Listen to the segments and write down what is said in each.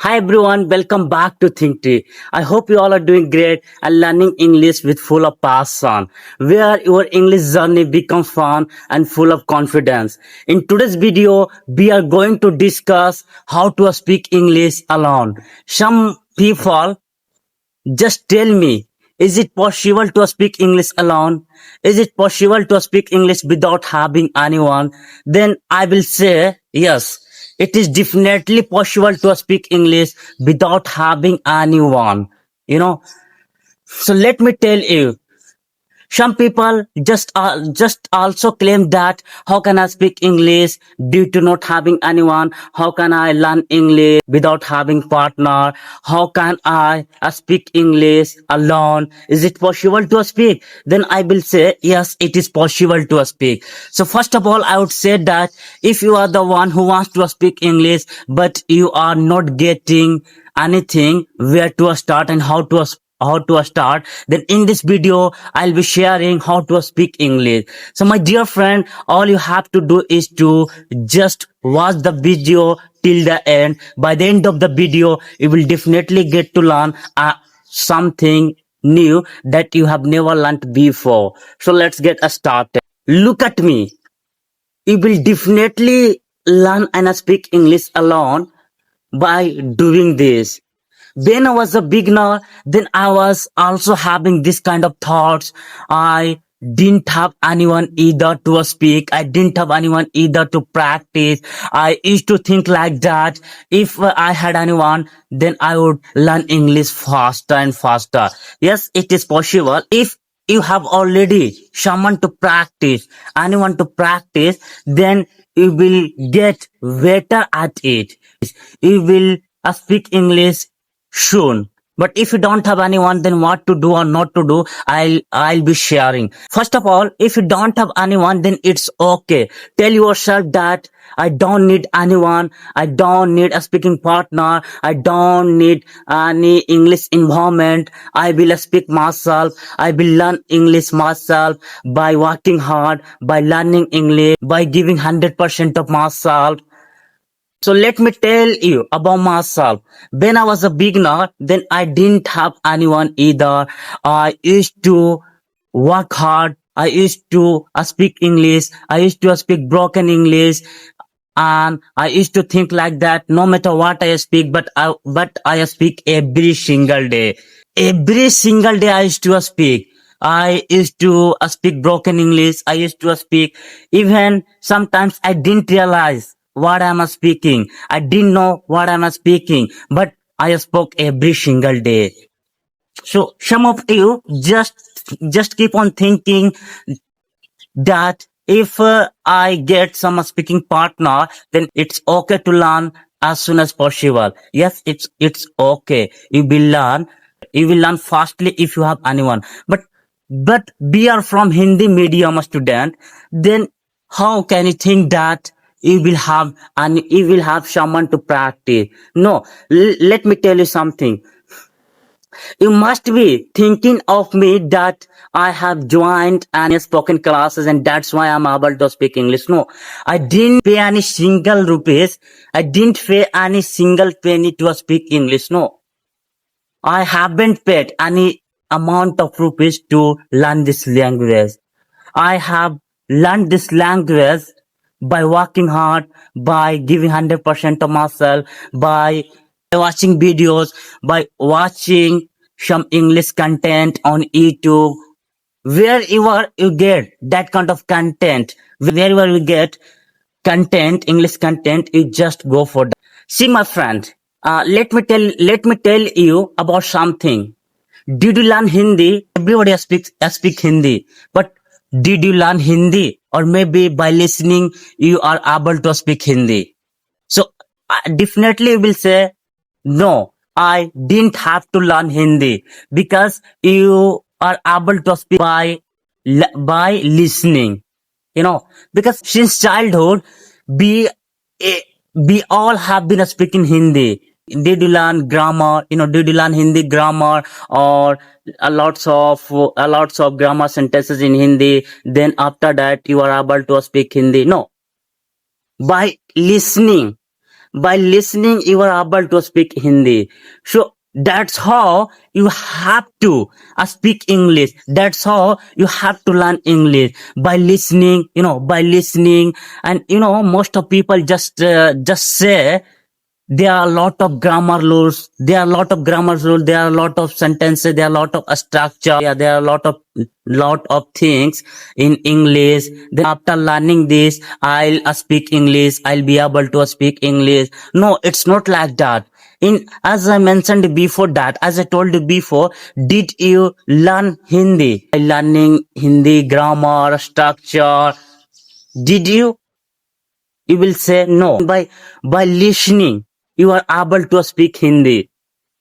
Hi everyone, welcome back to Thinktree. I hope you all are doing great and learning English with full of passion, where your English journey becomes fun and full of confidence. In today's video, we are going to discuss how to speak English alone. Some people just tell me, is it possible to speak English alone? Is it possible to speak English without having anyone? Then I will say, yes, it is definitely possible to speak English without having anyone. You know, so let me tell you, some people just also claim that how can I speak English due to not having anyone? How can I learn English without having partner? How can I speak English alone? Is it possible to speak? Then I will say yes, it is possible to speak. So first of all, I would say that if you are the one who wants to speak English but you are not getting anything where to start and how to start, then in this video I'll be sharing how to speak English. So my dear friend, all you have to do is to just watch the video till the end. By the end of the video you will definitely get to learn something new that you have never learned before. So let's get started. Look at me. You will definitely learn and speak English alone by doing this. When I was a beginner, then I was also having this kind of thoughts. I didn't have anyone either to speak. I didn't have anyone either to practice. I used to think like that. If I had anyone, then I would learn English faster and faster. Yes, it is possible. If you have already someone to practice, anyone to practice, then you will get better at it. You will speak English soon. But if you don't have anyone, then what to do or not to do, I'll be sharing. First of all, if you don't have anyone, then it's okay. Tell yourself that I don't need anyone. I don't need a speaking partner. I don't need any English environment. I will speak myself. I will learn English myself by working hard, by learning English, by giving 100% of myself. So let me tell you about myself. When I was a beginner, then I didn't have anyone either. I used to work hard. I used to speak English. I used to speak broken English. And I used to think like that no matter what I speak, but I speak every single day. Every single day I used to speak. I used to speak broken English. I used to speak. Even sometimes I didn't realize what I'm speaking. I didn't know what I'm speaking, but I spoke every single day. So some of you just keep on thinking that if I get some speaking partner, then it's okay to learn as soon as possible. Yes, it's okay. You will learn fastly if you have anyone. But we are from Hindi medium student. Then how can you think that you will have someone to practice? No, let me tell you something. You must be thinking of me that I have joined any spoken classes and that's why I'm able to speak English. No, I didn't pay any single rupees. I didn't pay any single penny to speak English. No, I haven't paid any amount of rupees to learn this language. I have learned this language by working hard, by giving 100% of myself, by watching videos, by watching some English content on YouTube. Wherever you get that kind of content, wherever you get content, English content, you just go for that. See, my friend, let me tell you about something. Did you learn Hindi? Everybody speak Hindi, but did you learn Hindi? Or maybe by listening you are able to speak Hindi. So definitely you will say no. I didn't have to learn Hindi because you are able to speak by listening. Because since childhood we eh, we all have been speaking Hindi. Did you learn grammar? Did you learn Hindi grammar or a lots of grammar sentences in Hindi? Then after that you are able to speak Hindi. No, by listening, By listening, you are able to speak Hindi. So that's how you have to speak English. That's how you have to learn English by listening. By listening, and most of people just say there are a lot of grammar rules. There are a lot of grammar rules. There are a lot of sentences. There are a lot of structure. Yeah, there are a lot of things in English. Then after learning this, I'll speak English. I'll be able to speak English. No, it's not like that. As I mentioned before that, as I told you before, did you learn Hindi? By learning Hindi grammar, structure, did you will say no. By listening, you are able to speak Hindi.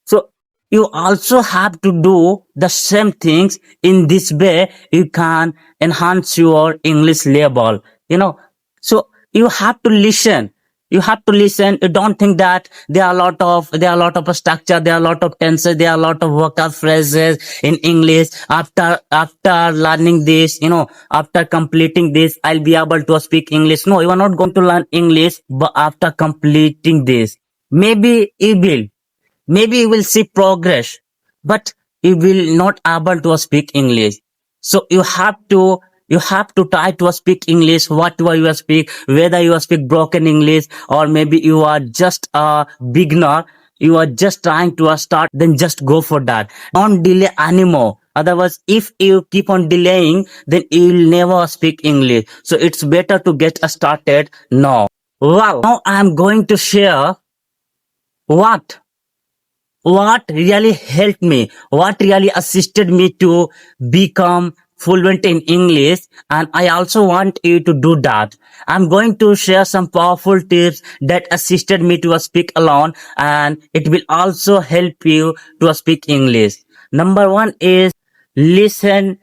So you also have to do the same things. In this way, you can enhance your English level. So you have to listen. You have to listen. You don't think that there are a lot of structure, there are a lot of tenses, there are a lot of vocal phrases in English. After learning this, after completing this, I'll be able to speak English. No, you are not going to learn English, but after completing this, maybe you will. Maybe you will see progress, but you will not able to speak English. So you have to try to speak English, whatever you speak, whether you speak broken English or maybe you are just a beginner, you are just trying to start, then just go for that. Don't delay anymore. Otherwise, if you keep on delaying, then you will never speak English. So it's better to get started now. Wow. Now I am going to share what what really helped me, what really assisted me to become fluent in English, and I also want you to do that. I'm going to share some powerful tips that assisted me to speak alone, and it will also help you to speak English. Number one is listen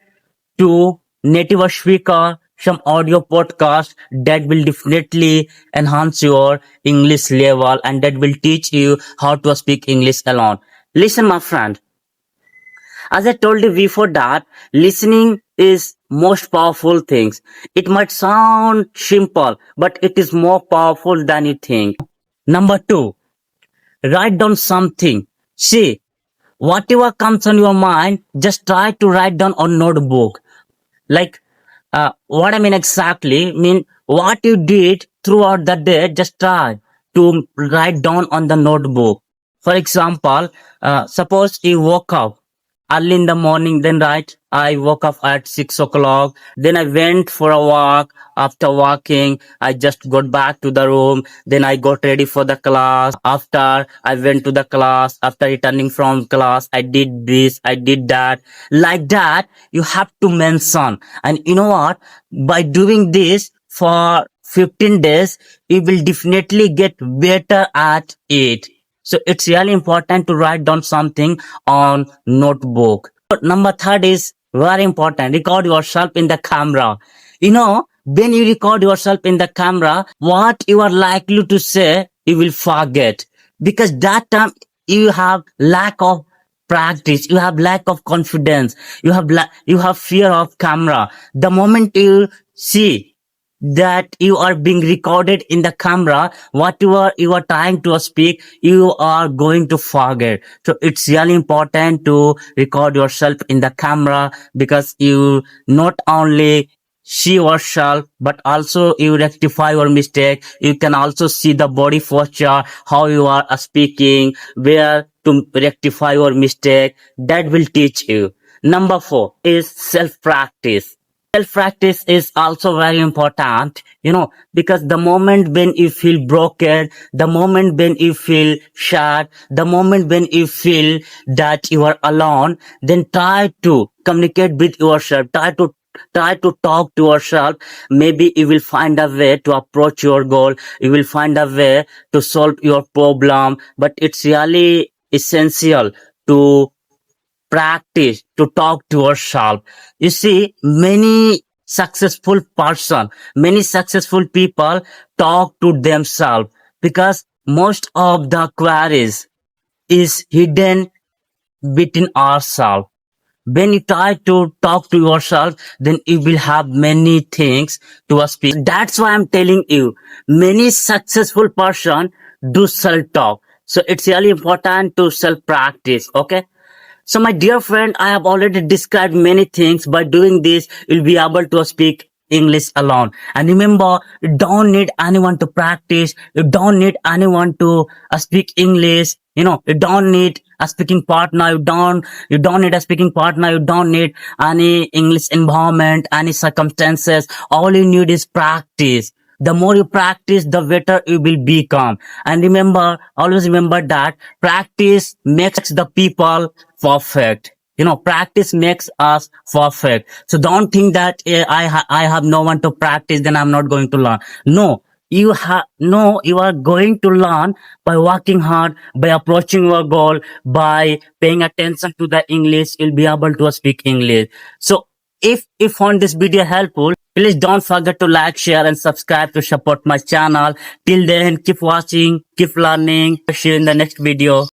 to native speaker, some audio podcast that will definitely enhance your English level and that will teach you how to speak English alone. Listen, my friend, as I told you before that listening is most powerful things. It might sound simple, but it is more powerful than you think. Number two, write down something. See, whatever comes on your mind, just try to write down on notebook. Like what I mean exactly, mean what you did throughout the day, just try to write down on the notebook. For example, suppose you woke up early in the morning, then right, I woke up at 6 o'clock, then I went for a walk. After walking, I just got back to the room, then I got ready for the class. After I went to the class, after returning from class, I did this, I did that. Like that, you have to mention. And you know what? By doing this for 15 days, you will definitely get better at it. So it's really important to write down something on notebook. Number third is very important. Record yourself in the camera. When you record yourself in the camera, what you are likely to say, you will forget. Because that time you have lack of practice, you have lack of confidence, you have fear of camera. The moment you see that you are being recorded in the camera, whatever you are trying to speak, you are going to forget. So it's really important to record yourself in the camera because you not only see yourself but also you rectify your mistake. You can also see the body posture, how you are speaking, where to rectify your mistake. That will teach you. Number four is self practice. Self practice is also very important, because the moment when you feel broken, the moment when you feel sad, the moment when you feel that you are alone, then try to communicate with yourself, try to talk to yourself. Maybe you will find a way to approach your goal, you will find a way to solve your problem, but it's really essential to practice to talk to yourself. You see, many successful people talk to themselves because most of the queries is hidden within ourselves. When you try to talk to yourself, then you will have many things to speak. That's why I'm telling you, many successful person do self-talk. So it's really important to self-practice, okay? So my dear friend, I have already described many things. By doing this, you'll be able to speak English alone. And remember, you don't need anyone to practice. You don't need anyone to speak English. You don't need a speaking partner. You don't need a speaking partner. You don't need any English environment, any circumstances. All you need is practice. The more you practice, the better you will become. And remember, always remember that practice makes the people perfect. Practice makes us perfect. So don't think that I have no one to practice, then I'm not going to learn. No, you are going to learn by working hard, by approaching your goal, by paying attention to the English. You'll be able to speak English. So if you found this video helpful, please don't forget to like, share, and subscribe to support my channel. Till then, keep watching, keep learning. See you in the next video.